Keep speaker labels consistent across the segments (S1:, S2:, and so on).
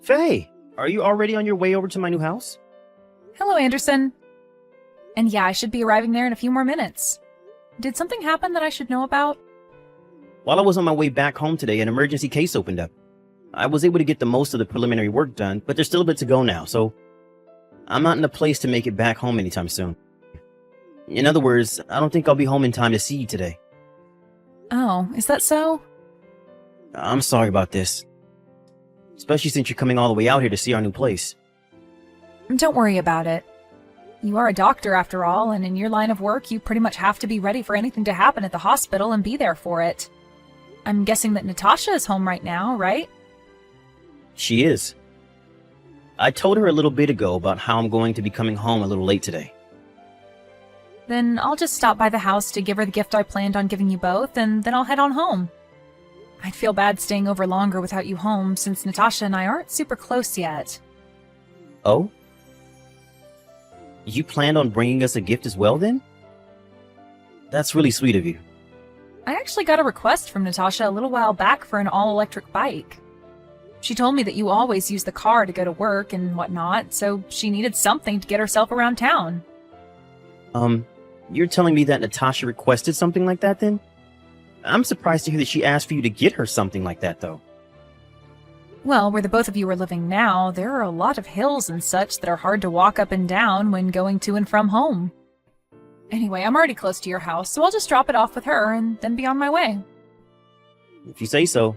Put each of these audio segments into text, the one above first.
S1: Faye, are you already on your way over to my new house?
S2: Hello, Anderson. And yeah, I should be arriving there in a few more minutes. Did something happen that I should know about?
S1: While I was on my way back home today, an emergency case opened up. I was able to get the most of the preliminary work done, but there's still a bit to go now, so I'm not in a place to make it back home anytime soon. In other words, I don't think I'll be home in time to see you today.
S2: Oh, is that so?
S1: I'm sorry about this. Especially since you're coming all the way out here to see our new place.
S2: Don't worry about it. You are a doctor after all, and in your line of work, you pretty much have to be ready for anything to happen at the hospital and be there for it. I'm guessing that Natasha is home right now, right?
S1: She is. I told her a little bit ago about how I'm going to be coming home a little late today.
S2: Then I'll just stop by the house to give her the gift I planned on giving you both, and then I'll head on home. I'd feel bad staying over longer without you home, since Natasha and I aren't super close yet.
S1: Oh? You planned on bringing us a gift as well, then? That's really sweet of you.
S2: I actually got a request from Natasha a little while back for an all-electric bike. She told me that you always use the car to go to work and whatnot, so she needed something to get herself around town.
S1: You're telling me that Natasha requested something like that, then? I'm surprised to hear that she asked for you to get her something like that, though.
S2: Well, where the both of you are living now, there are a lot of hills and such that are hard to walk up and down when going to and from home. Anyway, I'm already close to your house, so I'll just drop it off with her and then be on my way.
S1: If you say so.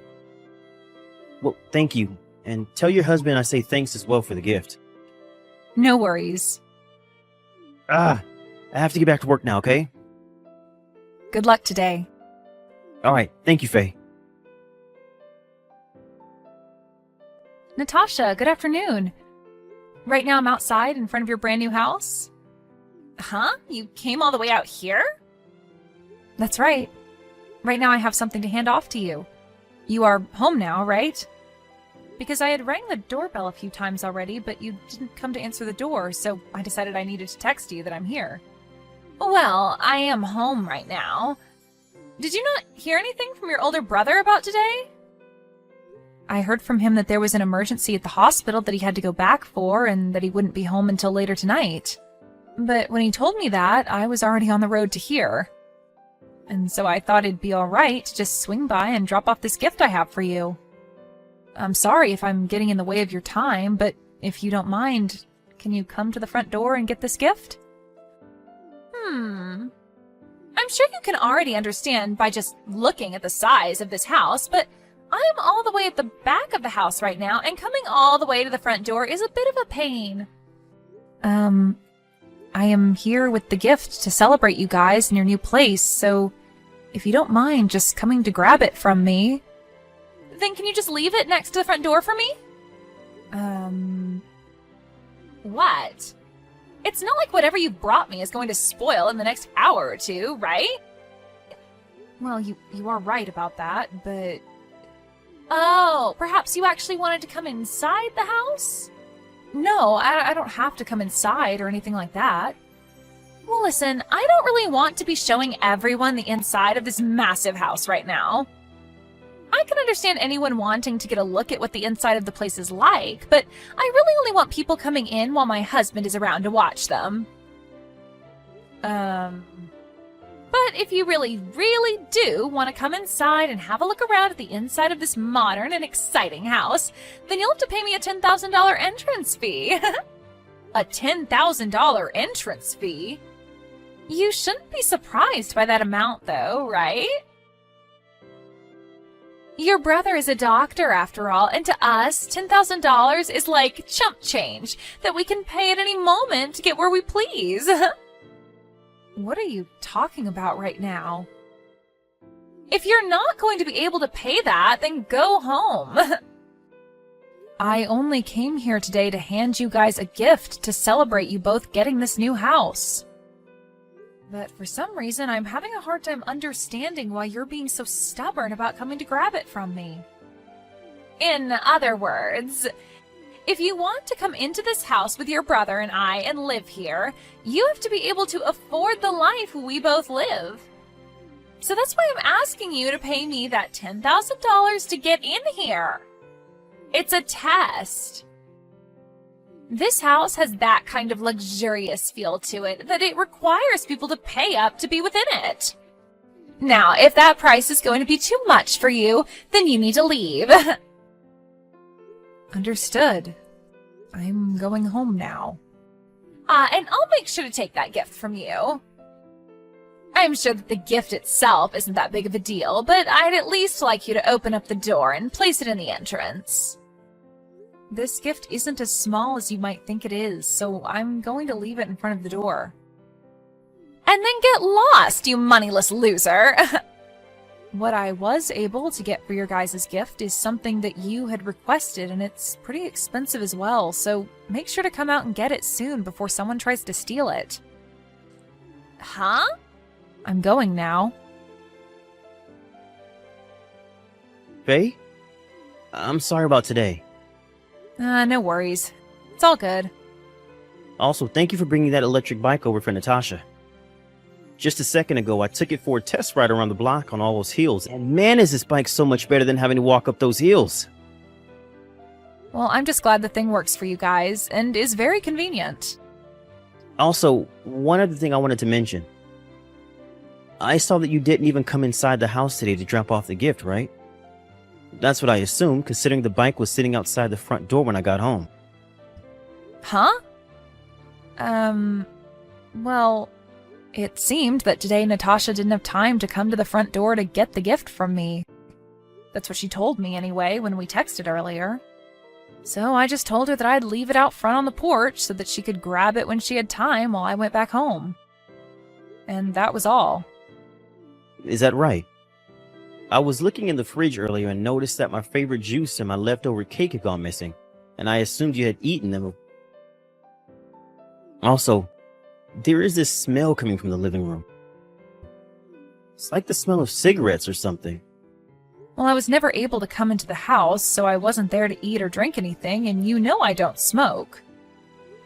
S1: Well, thank you. And tell your husband I say thanks as well for the gift.
S2: No worries.
S1: I have to get back to work now, okay?
S2: Good luck today.
S1: Alright, thank you, Faye.
S2: Natasha, good afternoon. Right now I'm outside in front of your brand new house. Huh? You came all the way out here? That's right. Right now I have something to hand off to you. You are home now, right? Because I had rang the doorbell a few times already, but you didn't come to answer the door, so I decided I needed to text you that I'm here. Well, I am home right now. Did you not hear anything from your older brother about today? I heard from him that there was an emergency at the hospital that he had to go back for, and that he wouldn't be home until later tonight. But when he told me that, I was already on the road to here. And so I thought it'd be alright to just swing by and drop off this gift I have for you. I'm sorry if I'm getting in the way of your time, but if you don't mind, can you come to the front door and get this gift? I'm sure you can already understand by just looking at the size of this house, but I am all the way at the back of the house right now, and coming all the way to the front door is a bit of a pain. I am here with the gift to celebrate you guys in your new place, so if you don't mind just coming to grab it from me... Then can you just leave it next to the front door for me? What? It's not like whatever you brought me is going to spoil in the next hour or two, right? Well, you are right about that, but... Oh, perhaps you actually wanted to come inside the house? No, I don't have to come inside or anything like that. Well, listen, I don't really want to be showing everyone the inside of this massive house right now. I can understand anyone wanting to get a look at what the inside of the place is like, but I really only want people coming in while my husband is around to watch them. But if you really, really do want to come inside and have a look around at the inside of this modern and exciting house, then you'll have to pay me a $10,000 entrance fee. A $10,000 entrance fee? You shouldn't be surprised by that amount, though, right? Your brother is a doctor, after all, and to us, $10,000 is like chump change that we can pay at any moment to get where we please. What are you talking about right now? If you're not going to be able to pay that, then go home. I only came here today to hand you guys a gift to celebrate you both getting this new house. But for some reason, I'm having a hard time understanding why you're being so stubborn about coming to grab it from me. In other words, if you want to come into this house with your brother and I and live here, you have to be able to afford the life we both live. So that's why I'm asking you to pay me that $10,000 to get in here. It's a test. This house has that kind of luxurious feel to it that it requires people to pay up to be within it. Now, if that price is going to be too much for you, then you need to leave. Understood. I'm going home now. And I'll make sure to take that gift from you. I'm sure that the gift itself isn't that big of a deal, but I'd at least like you to open up the door and place it in the entrance. This gift isn't as small as you might think it is, so I'm going to leave it in front of the door. And then get lost, you moneyless loser! What I was able to get for your guys' gift is something that you had requested, and it's pretty expensive as well, so make sure to come out and get it soon before someone tries to steal it. Huh? I'm going now.
S1: Faye? I'm sorry about today.
S2: No worries. It's all good.
S1: Also, thank you for bringing that electric bike over for Natasha. Just a second ago, I took it for a test ride around the block on all those hills, and man, is this bike so much better than having to walk up those hills.
S2: Well, I'm just glad the thing works for you guys, and is very convenient.
S1: Also, one other thing I wanted to mention. I saw that you didn't even come inside the house today to drop off the gift, right? That's what I assumed, considering the bike was sitting outside the front door when I got home.
S2: Huh? Well, it seemed that today Natasha didn't have time to come to the front door to get the gift from me. That's what she told me anyway when we texted earlier. So I just told her that I'd leave it out front on the porch so that she could grab it when she had time while I went back home. And that was all.
S1: Is that right? I was looking in the fridge earlier and noticed that my favorite juice and my leftover cake had gone missing, and I assumed you had eaten them. Also, there is this smell coming from the living room. It's like the smell of cigarettes or something.
S2: Well, I was never able to come into the house, so I wasn't there to eat or drink anything, and you know I don't smoke.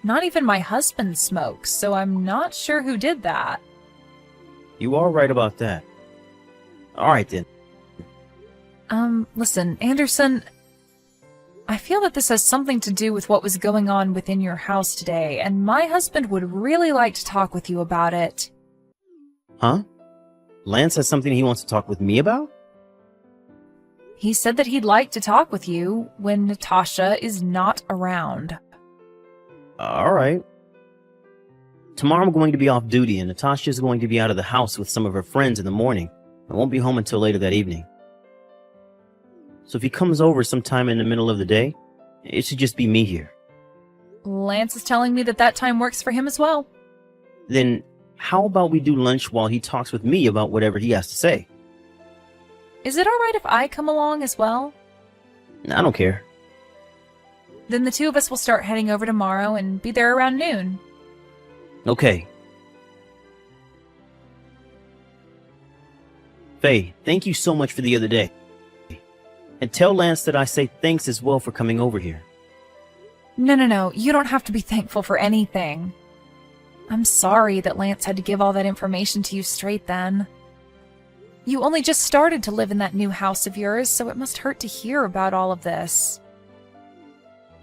S2: Not even my husband smokes, so I'm not sure who did that.
S1: You are right about that. Alright then.
S2: Listen, Anderson, I feel that this has something to do with what was going on within your house today, and my husband would really like to talk with you about it.
S1: Huh? Lance has something he wants to talk with me about?
S2: He said that he'd like to talk with you when Natasha is not around.
S1: Alright. Tomorrow I'm going to be off duty, and Natasha is going to be out of the house with some of her friends in the morning. I won't be home until later that evening. So if he comes over sometime in the middle of the day, it should just be me here.
S2: Lance is telling me that that time works for him as well.
S1: Then how about we do lunch while he talks with me about whatever he has to say?
S2: Is it alright if I come along as well?
S1: I don't care.
S2: Then the two of us will start heading over tomorrow and be there around noon.
S1: Okay. Faye, thank you so much for the other day. And tell Lance that I say thanks as well for coming over here.
S2: No, you don't have to be thankful for anything. I'm sorry that Lance had to give all that information to you straight then. You only just started to live in that new house of yours, so it must hurt to hear about all of this.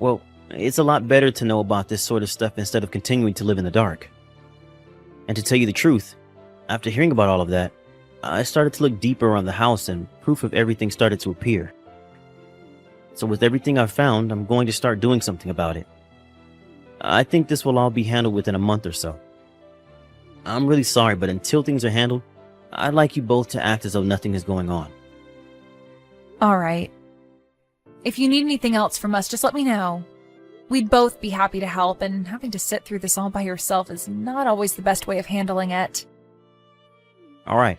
S1: Well, it's a lot better to know about this sort of stuff instead of continuing to live in the dark. And to tell you the truth, after hearing about all of that, I started to look deeper around the house and proof of everything started to appear. So with everything I've found, I'm going to start doing something about it. I think this will all be handled within a month or so. I'm really sorry, but until things are handled, I'd like you both to act as though nothing is going on.
S2: Alright. If you need anything else from us, just let me know. We'd both be happy to help, and having to sit through this all by yourself is not always the best way of handling it.
S1: Alright.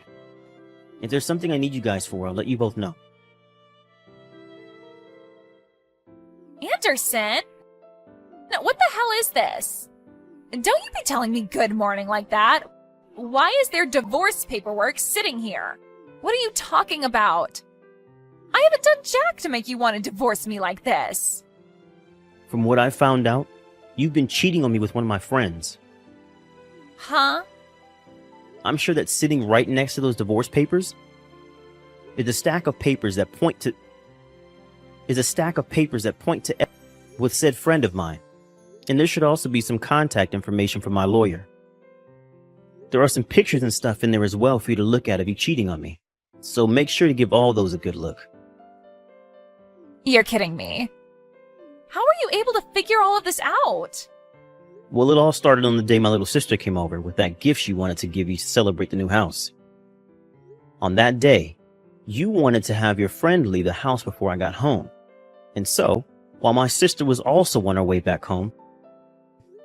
S1: If there's something I need you guys for, I'll let you both know.
S2: Anderson? Now, what the hell is this? Don't you be telling me good morning like that. Why is there divorce paperwork sitting here? What are you talking about? I haven't done jack to make you want to divorce me like this.
S1: From what I found out, you've been cheating on me with one of my friends.
S2: Huh?
S1: I'm sure that sitting right next to those divorce papers is a stack of papers that point to... is a stack of papers that point to with said friend of mine. And there should also be some contact information for my lawyer. There are some pictures and stuff in there as well for you to look at of you cheating on me. So make sure to give all those a good look.
S2: You're kidding me. How are you able to figure all of this out?
S1: Well, it all started on the day my little sister came over with that gift she wanted to give you to celebrate the new house. On that day, you wanted to have your friend leave the house before I got home. And so, while my sister was also on her way back home,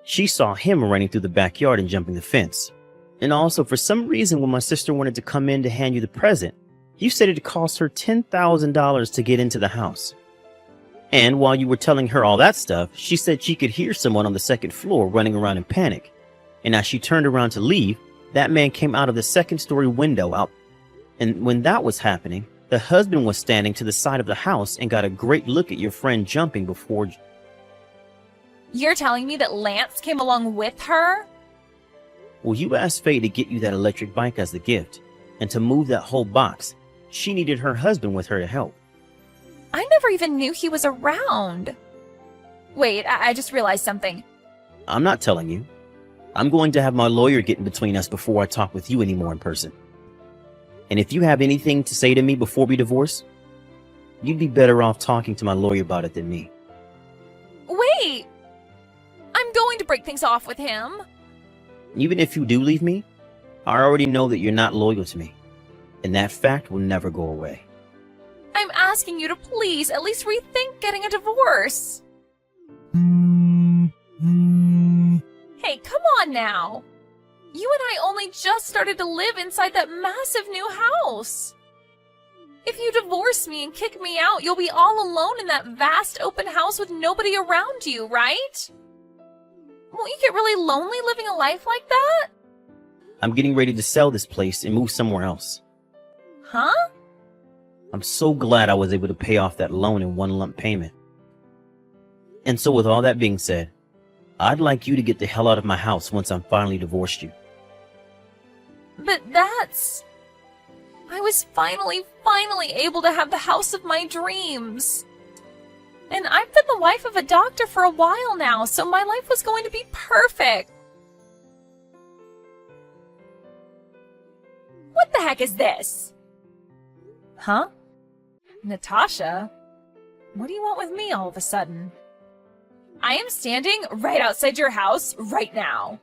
S1: she saw him running through the backyard and jumping the fence. And also, for some reason, when my sister wanted to come in to hand you the present, you said it cost her $10,000 to get into the house. And while you were telling her all that stuff, she said she could hear someone on the second floor running around in panic. And as she turned around to leave, that man came out of the second-story window out. And when that was happening, the husband was standing to the side of the house and got a great look at your friend jumping before.
S2: You're telling me that Lance came along with her?
S1: Well, you asked Faye to get you that electric bike as the gift, and to move that whole box, she needed her husband with her to help.
S2: I never even knew he was around. Wait, I just realized something.
S1: I'm not telling you. I'm going to have my lawyer get in between us before I talk with you anymore in person. And if you have anything to say to me before we divorce, you'd be better off talking to my lawyer about it than me.
S2: Wait! I'm going to break things off with him.
S1: Even if you do leave me, I already know that you're not loyal to me, and that fact will never go away.
S2: I'm asking you to please at least rethink getting a divorce. Hey, come on now. You and I only just started to live inside that massive new house. If you divorce me and kick me out, you'll be all alone in that vast open house with nobody around you, right? Won't you get really lonely living a life like that?
S1: I'm getting ready to sell this place and move somewhere else.
S2: Huh?
S1: I'm so glad I was able to pay off that loan in one lump payment. And so with all that being said, I'd like you to get the hell out of my house once I'm finally divorced you.
S2: But that's... I was finally able to have the house of my dreams. And I've been the wife of a doctor for a while now, so my life was going to be perfect. What the heck is this? Huh? Natasha? What do you want with me all of a sudden? I am standing right outside your house right now.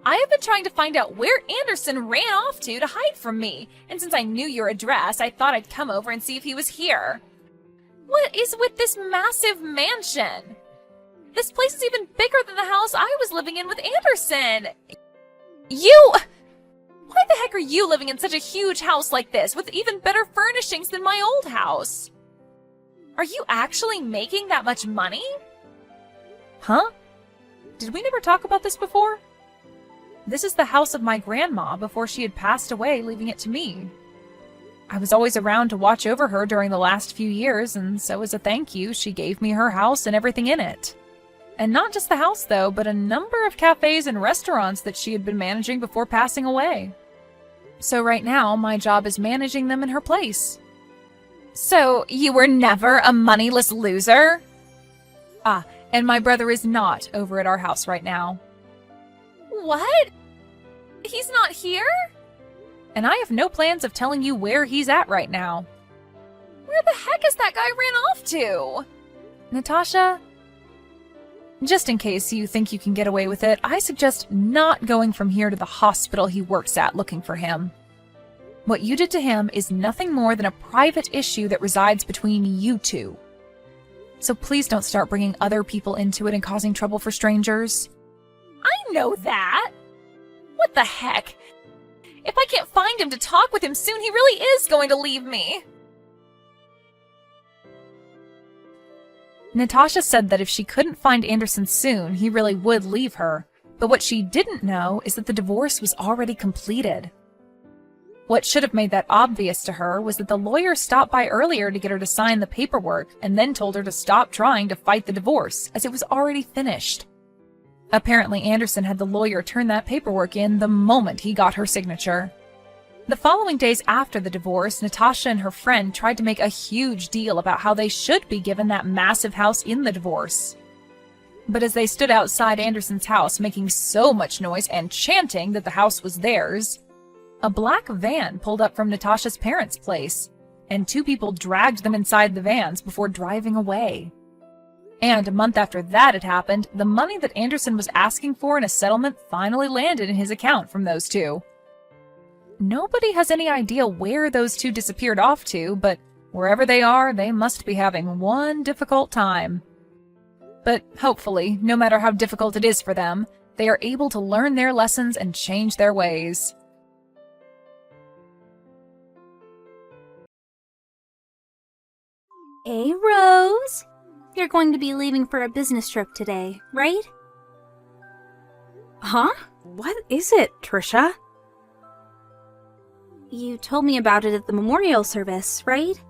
S2: I have been trying to find out where Anderson ran off to hide from me, and since I knew your address, I thought I'd come over and see if he was here. What is with this massive mansion? This place is even bigger than the house I was living in with Anderson. Why the heck are you living in such a huge house like this with even better furnishings than my old house? Are you actually making that much money? Huh? Did we never talk about this before? This is the house of my grandma before she had passed away, leaving it to me. I was always around to watch over her during the last few years, and so as a thank you, she gave me her house and everything in it. And not just the house, though, but a number of cafes and restaurants that she had been managing before passing away. So right now, my job is managing them in her place. So, you were never a moneyless loser? Ah, and my brother is not over at our house right now. What? He's not here? And I have no plans of telling you where he's at right now. Where the heck is that guy ran off to? Natasha, just in case you think you can get away with it, I suggest not going from here to the hospital he works at looking for him. What you did to him is nothing more than a private issue that resides between you two. So please don't start bringing other people into it and causing trouble for strangers. I know that. What the heck? If I can't find him to talk with him soon, he really is going to leave me. Natasha said that if she couldn't find Anderson soon, he really would leave her. But what she didn't know is that the divorce was already completed. What should have made that obvious to her was that the lawyer stopped by earlier to get her to sign the paperwork and then told her to stop trying to fight the divorce, as it was already finished. Apparently, Anderson had the lawyer turn that paperwork in the moment he got her signature. The following days after the divorce, Natasha and her friend tried to make a huge deal about how they should be given that massive house in the divorce. But as they stood outside Anderson's house making so much noise and chanting that the house was theirs, a black van pulled up from Natasha's parents' place, and two people dragged them inside the vans before driving away. And a month after that had happened, the money that Anderson was asking for in a settlement finally landed in his account from those two. Nobody has any idea where those two disappeared off to, but wherever they are, they must be having one difficult time. But hopefully, no matter how difficult it is for them, they are able to learn their lessons and change their ways.
S3: Hey, Rose. You're going to be leaving for a business trip today, right?
S4: Huh? What is it, Trisha?
S3: You told me about it at the memorial service, right?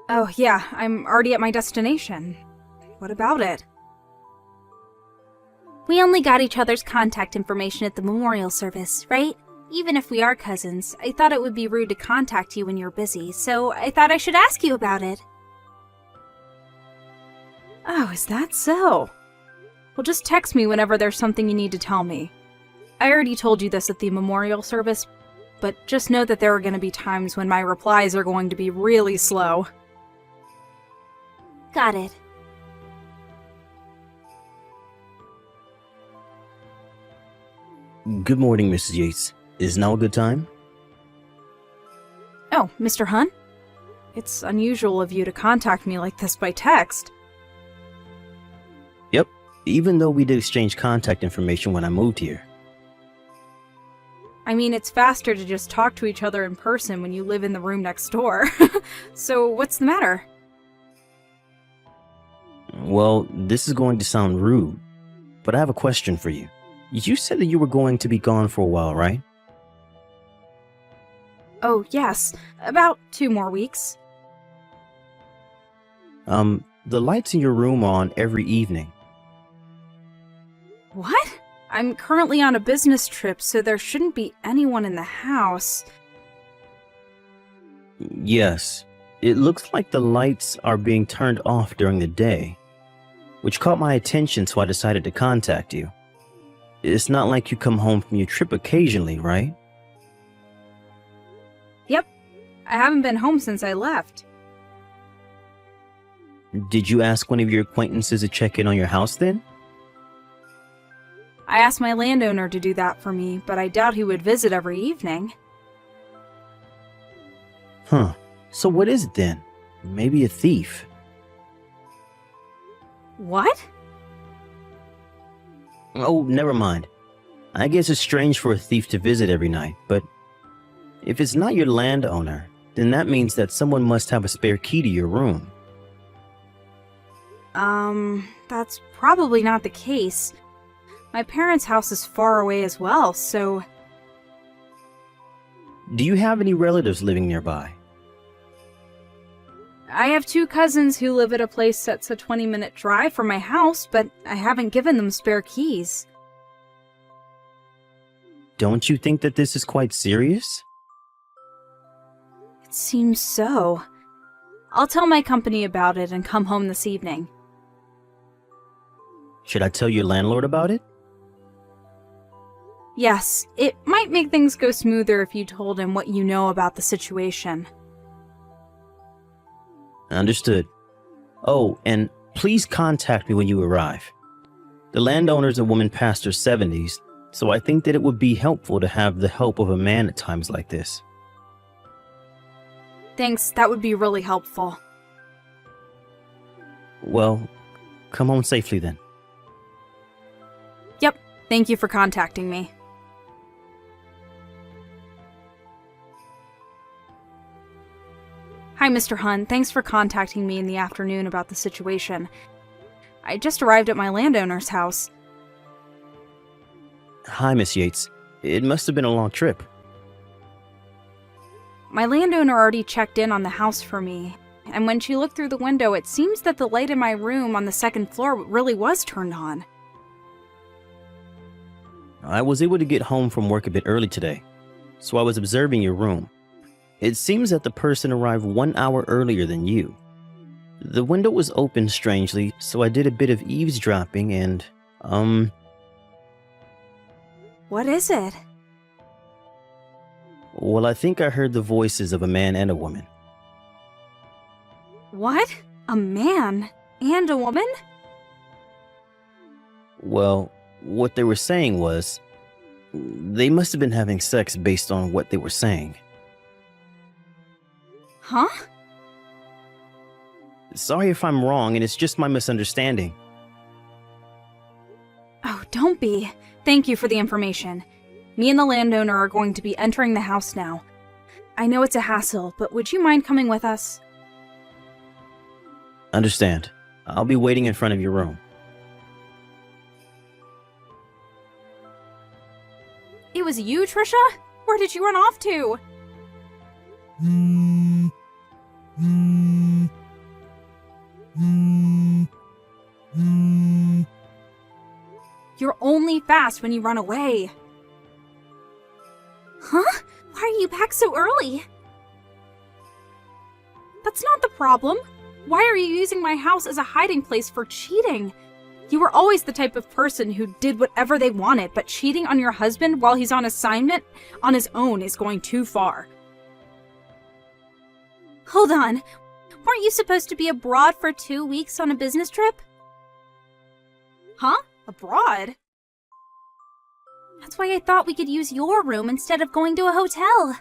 S4: Oh, yeah, I'm already at my destination. What about it?
S3: We only got each other's contact information at the memorial service, right? Even if we are cousins, I thought it would be rude to contact you when you're busy, so I thought I should ask you about it.
S4: Oh, is that so? Well, just text me whenever there's something you need to tell me. I already told you this at the memorial service, but just know that there are going to be times when my replies are going to be really slow.
S3: Got it.
S1: Good morning, Mrs. Yates. Is now a good time?
S4: Oh, Mr. Hunt? It's unusual of you to contact me like this by text.
S1: Yep, even though we did exchange contact information when I moved here.
S4: I mean, it's faster to just talk to each other in person when you live in the room next door. So, what's the matter?
S1: Well, this is going to sound rude, but I have a question for you. You said that you were going to be gone for a while, right?
S4: Oh, yes. About 2 more weeks.
S1: The lights in your room are on every evening.
S4: What? I'm currently on a business trip, so there shouldn't be anyone in the house.
S1: Yes, it looks like the lights are being turned off during the day, which caught my attention, so I decided to contact you. It's not like you come home from your trip occasionally, right?
S4: Yep. I haven't been home since I left.
S1: Did you ask one of your acquaintances to check in on your house then?
S4: I asked my landowner to do that for me, but I doubt he would visit every evening.
S1: Huh. So what is it then? Maybe a thief.
S4: What?
S1: Oh, never mind. I guess it's strange for a thief to visit every night, but if it's not your landowner, then that means that someone must have a spare key to your room.
S4: That's probably not the case. My parents' house is far away as well, so...
S1: Do you have any relatives living nearby?
S4: I have 2 cousins who live at a place that's a 20-minute drive from my house, but I haven't given them spare keys.
S1: Don't you think that this is quite serious?
S4: It seems so. I'll tell my company about it and come home this evening.
S1: Should I tell your landlord about it?
S4: Yes, it might make things go smoother if you told him what you know about the situation.
S1: Understood. Oh, and please contact me when you arrive. The landowner's a woman past her 70s, so I think that it would be helpful to have the help of a man at times like this.
S4: Thanks, that would be really helpful.
S1: Well, come home safely then.
S4: Yep, thank you for contacting me. Hi, Mr. Hunt. Thanks for contacting me in the afternoon about the situation. I just arrived at my landowner's house.
S1: Hi, Miss Yates. It must have been a long trip.
S4: My landowner already checked in on the house for me, and when she looked through the window, it seems that the light in my room on the 2nd floor really was turned on.
S1: I was able to get home from work a bit early today. so I was observing your room. It seems that the person arrived 1 hour earlier than you. The window was open strangely, so I did a bit of eavesdropping and,
S3: What is it?
S1: well, I think I heard the voices of a man and a woman.
S3: What? A man and a woman?
S1: Well, what they were saying was, they must have been having sex based on what they were saying.
S3: Huh?
S1: Sorry if I'm wrong, and it's just my misunderstanding.
S3: Oh, don't be. Thank you for the information. Me and the landowner are going to be entering the house now. I know it's a hassle, but would you mind coming with us?
S1: Understand. I'll be waiting in front of your room.
S3: It was you, Trisha? Where did you run off to? You're only fast when you run away. Huh? Why are you back so early? That's not the problem. Why are you using my house as a hiding place for cheating? You were always the type of person who did whatever they wanted, but cheating on your husband while he's on assignment on his own is going too far. Hold on. Weren't you supposed to be abroad for 2 weeks on a business trip? Huh? Abroad? That's why I thought we could use your room instead of going to a hotel.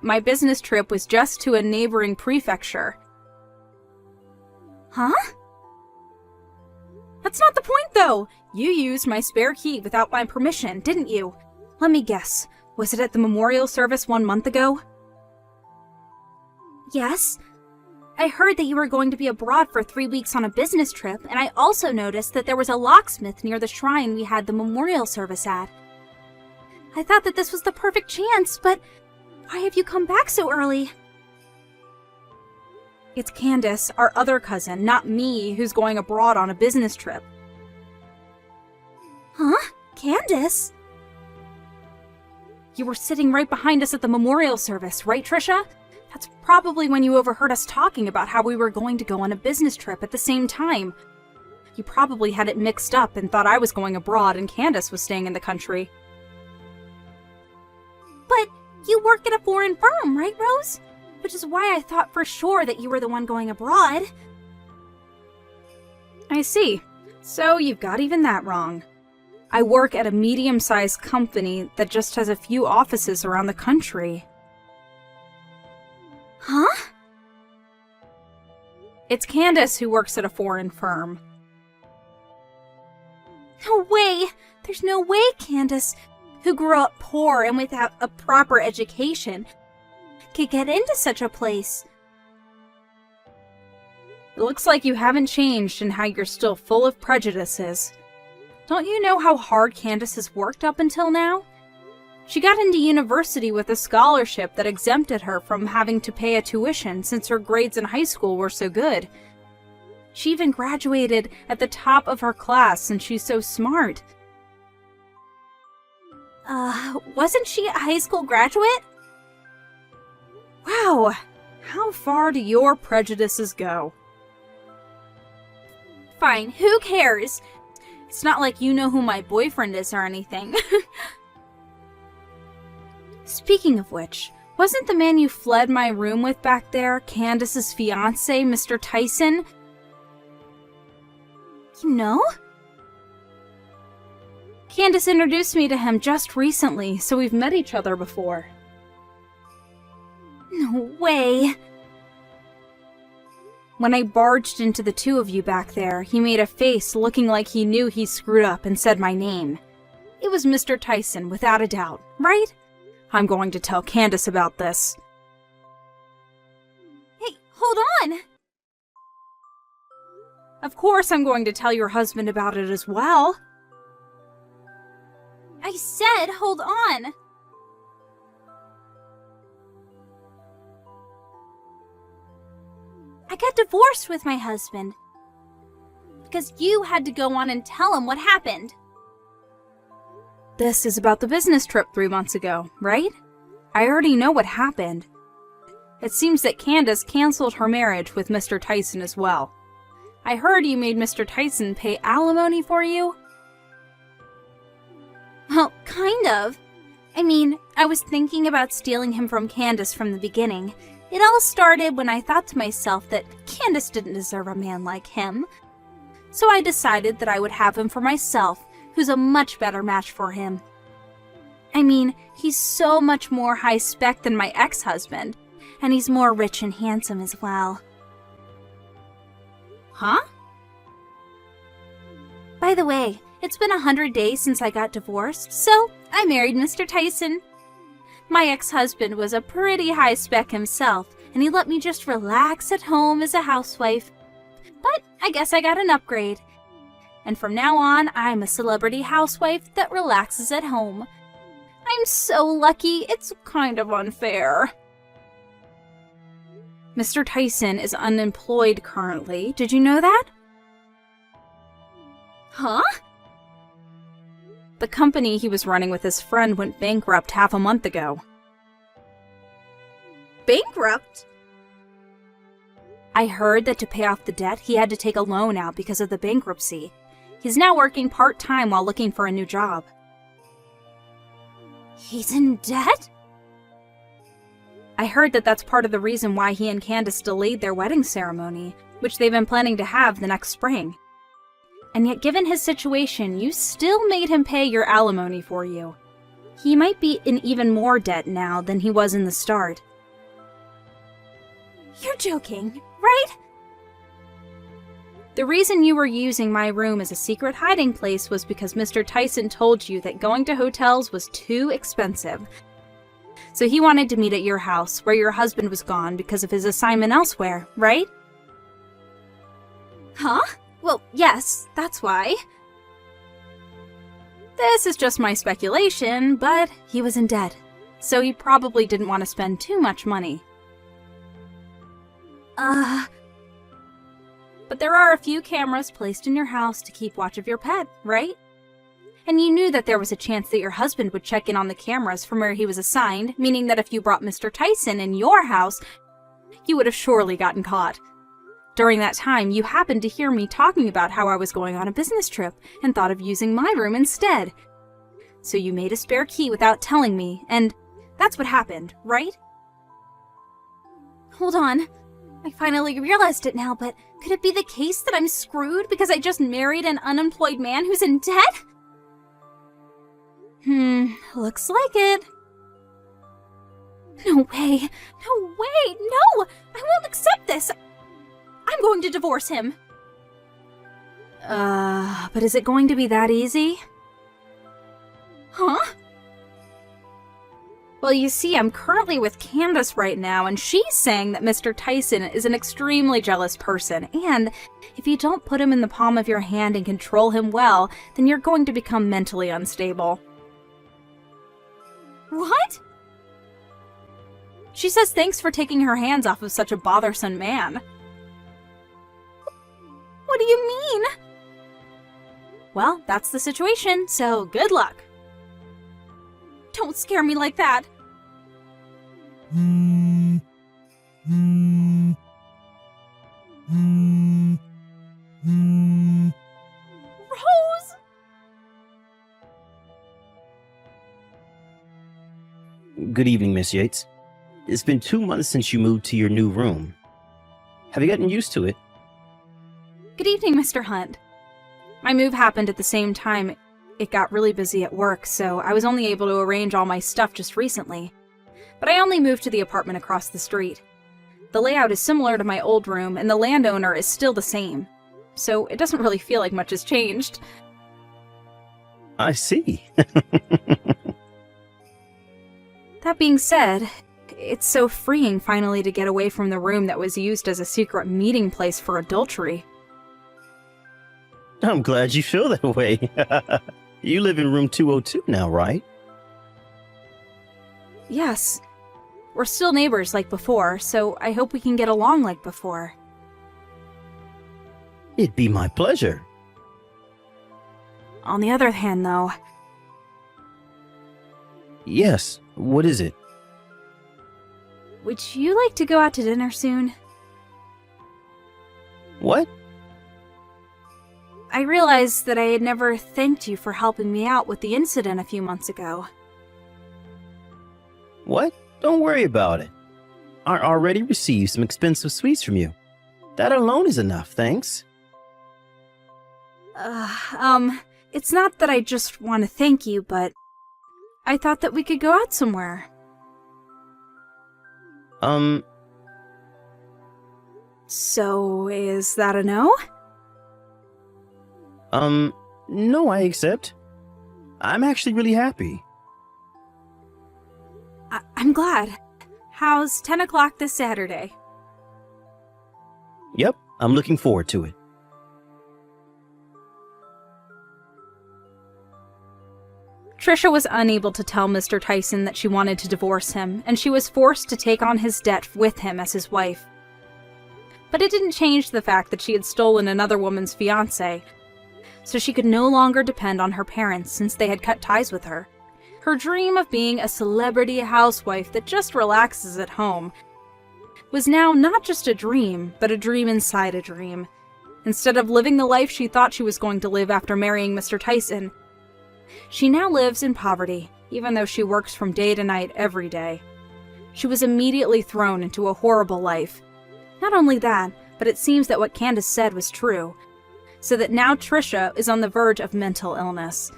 S3: My business trip was just to a neighboring prefecture. Huh? That's not the point, though! You used my spare key without my permission, didn't you? Let me guess. Was it at the memorial service 1 month ago? Yes. I heard that you were going to be abroad for 3 weeks on a business trip, and I also noticed that there was a locksmith near the shrine we had the memorial service at. I thought that this was the perfect chance, but why have you come back so early? It's Candace, our other cousin, not me, who's going abroad on a business trip. Huh? Candace? You were sitting right behind us at the memorial service, right, Trisha? That's probably when you overheard us talking about how we were going to go on a business trip at the same time. You probably had it mixed up and thought I was going abroad and Candace was staying in the country. But you work at a foreign firm, right, Rose? Which is why I thought for sure that you were the one going abroad. I see. So you've got even that wrong. I work at a medium-sized company that just has a few offices around the country. Huh? It's Candace who works at a foreign firm. No way! There's no way Candace, who grew up poor and without a proper education, could get into such a place. It looks like you haven't changed and how you're still full of prejudices. Don't you know how hard Candace has worked up until now? She got into university with a scholarship that exempted her from having to pay a tuition since her grades in high school were so good. She even graduated at the top of her class since she's so smart. Wasn't she a high school graduate? Wow, how far do your prejudices go? Fine, who cares? It's not like you know who my boyfriend is or anything. Speaking of which, wasn't the man you fled my room with back there Candace's fiancé, Mr. Tyson? You know? Candace introduced me to him just recently, so we've met each other before. No way. When I barged into the two of you back there, he made a face looking like he knew he screwed up and said my name. It was Mr. Tyson, without a doubt, right? I'm going to tell Candace about this. Hey, hold on! Of course I'm going to tell your husband about it as well. I said hold on! I got divorced with my husband. Because you had to go on and tell him what happened. This is about the business trip 3 months ago, right? I already know what happened. It seems that Candace canceled her marriage with Mr. Tyson as well. I heard you made Mr. Tyson pay alimony for you? Well, kind of. I mean, I was thinking about stealing him from Candace from the beginning. It all started when I thought to myself that Candace didn't deserve a man like him. So I decided that I would have him for myself, who's a much better match for him. I mean, he's so much more high-spec than my ex-husband, and he's more rich and handsome as well. Huh? By the way, it's been 100 days since I got divorced, so I married Mr. Tyson. My ex-husband was a pretty high-spec himself, and he let me just relax at home as a housewife. But I guess I got an upgrade. And from now on, I'm a celebrity housewife that relaxes at home. I'm so lucky, it's kind of unfair. Mr. Tyson is unemployed currently. Did you know that? Huh? The company he was running with his friend went bankrupt half a month ago. Bankrupt? I heard that to pay off the debt, he had to take a loan out because of the bankruptcy. He's now working part-time while looking for a new job. He's in debt? I heard that that's part of the reason why he and Candace delayed their wedding ceremony, which they've been planning to have the next spring. And yet, given his situation, you still made him pay your alimony for you. He might be in even more debt now than he was in the start. You're joking, right? The reason you were using my room as a secret hiding place was because Mr. Tyson told you that going to hotels was too expensive. So he wanted to meet at your house, where your husband was gone because of his assignment elsewhere, right? Huh? Well, yes, that's why. This is just my speculation, but he was in debt, so he probably didn't want to spend too much money. But there are a few cameras placed in your house to keep watch of your pet, right? And you knew that there was a chance that your husband would check in on the cameras from where he was assigned, meaning that if you brought Mr. Tyson in your house, you would have surely gotten caught. During that time, you happened to hear me talking about how I was going on a business trip and thought of using my room instead. So you made a spare key without telling me, and that's what happened, right? Hold on. I finally realized it now, but could it be the case that I'm screwed because I just married an unemployed man who's in debt? Looks like it. No way. No way. No! I won't accept this. I'm going to divorce him. But is it going to be that easy? Huh? Well, you see, I'm currently with Candace right now, and she's saying that Mr. Tyson is an extremely jealous person, and if you don't put him in the palm of your hand and control him well, then you're going to become mentally unstable. What? She says thanks for taking her hands off of such a bothersome man. What do you mean? Well, that's the situation, so good luck. Don't scare me like that. Rose!
S1: Good evening, Miss Yates. It's been 2 months since you moved to your new room. Have you gotten used to it?
S3: Good evening, Mr. Hunt. My move happened at the same time. It got really busy at work, so I was only able to arrange all my stuff just recently. But I only moved to the apartment across the street. The layout is similar to my old room, and the landowner is still the same. So it doesn't really feel like much has changed.
S1: I see.
S3: That being said, it's so freeing finally to get away from the room that was used as a secret meeting place for adultery.
S1: I'm glad you feel that way. You live in room 202 now, right?
S3: Yes. We're still neighbors like before, so I hope we can get along like before.
S1: It'd be my pleasure.
S3: On the other hand, though,
S1: Yes, what is it?
S3: Would you like to go out to dinner soon?
S1: What?
S3: I realized that I had never thanked you for helping me out with the incident a few months ago.
S1: What? Don't worry about it. I already received some expensive sweets from you. That alone is enough, thanks.
S3: It's not that I just want to thank you, but I thought that we could go out somewhere. So, is that a no?
S1: No, I accept. I'm actually really happy.
S3: I'm glad. How's 10 o'clock this Saturday?
S1: Yep, I'm looking forward to it.
S3: Trisha was unable to tell Mr. Tyson that she wanted to divorce him, and she was forced to take on his debt with him as his wife. But it didn't change the fact that she had stolen another woman's fiancé, so she could no longer depend on her parents since they had cut ties with her. Her dream of being a celebrity housewife that just relaxes at home was now not just a dream, but a dream inside a dream. Instead of living the life she thought she was going to live after marrying Mr. Tyson, she now lives in poverty, even though she works from day to night every day. She was immediately thrown into a horrible life. Not only that, but it seems that what Candace said was true, so that now Trisha is on the verge of mental illness.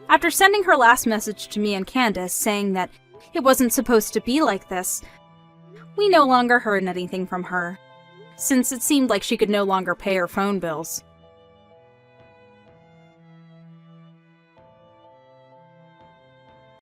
S3: After sending her last message to me and Candace saying that it wasn't supposed to be like this, we no longer heard anything from her, since it seemed like she could no longer pay her phone bills.